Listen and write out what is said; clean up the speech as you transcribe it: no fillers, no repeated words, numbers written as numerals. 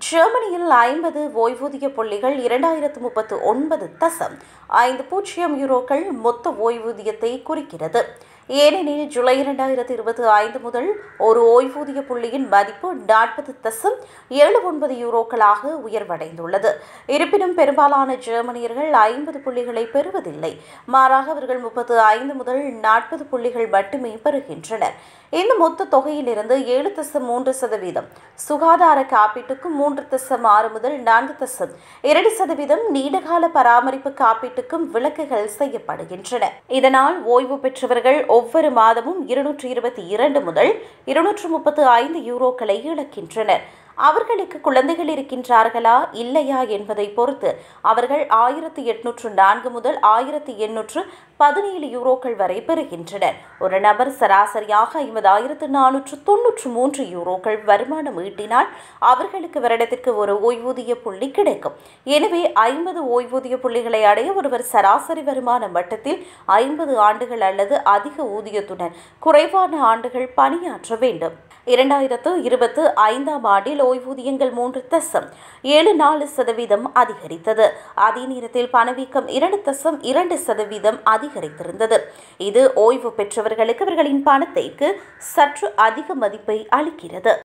ஜெர்மனியில் 50 ஓய்வூதிய புள்ளிகள் 2039.50 யூரோக்கள் மொத்த ஓய்வூதியத்தை குறிக்கிறது. ஏனெனில் ஜூலை 2025 முதல் ஒரு ஓய்வூதிய புள்ளியின் மதிப்பு 40.79 யூரோக்களாக உயர்வடைந்துள்ளது. இருப்பினும் பெரும்பாலான ஜெர்மனியர்கள் 50 புள்ளிகளை பெறுவதில்லை. மாறாக அவர்கள் 35 முதல் 40 புள்ளிகள் மட்டுமே பெறுகின்றனர். இந்த மொத்த தொகையிலிருந்து 7.3%, சுகாதார காப்பீட்டுக்கு 3.6 முதல் 4.2%, நீண்டகால பராமரிப்பு காப்பீட்டுக்கும் விலக்குகள் செய்யப்படுகின்றன. இதனால் ஓய்வு பெற்றவர்கள் ஒவ்வொரு மாதமும் 222 முதல் 235 யூரோக்களை இழக்கின்றனர். அவர்களுக்கு குழந்தைகள் இருக்கின்றார்களா இல்லையா என்பதை பொறுத்து அவர்கள் 1804 முதல் 1817 யூரோக்கள் வரை பெறுகின்றனர். ஒரு நபர் சராசரியாக 50,493 யூரோக்கள் வருமானம் ஈட்டினால் அவர்களுக்கு வருடத்திற்கு ஒரு ஓய்வூதிய புள்ளி கிடைக்கும். எனவே 50 ஓய்வூதிய புள்ளிகளை அடைய ஒருவர் சராசரி வருமான மட்டத்தில் 50 ஆண்டுகள் அல்லது அதிக ஊதியத்துடன் குறைவான ஆண்டுகள் பணியாற்ற வேண்டும். 2025 ஆண்டில் ஓய்வூதியங்கள் 3.74% அதிகரித்தது. அதே நேரத்தில் பணவீக்கம் 2.2% அதிகரித்திருந்தது. இது ஓய்வு பெற்றவர்களுக்கு அவர்களின் பணத்தைக்கு சற்று அதிக மதிப்பை அளிக்கிறது.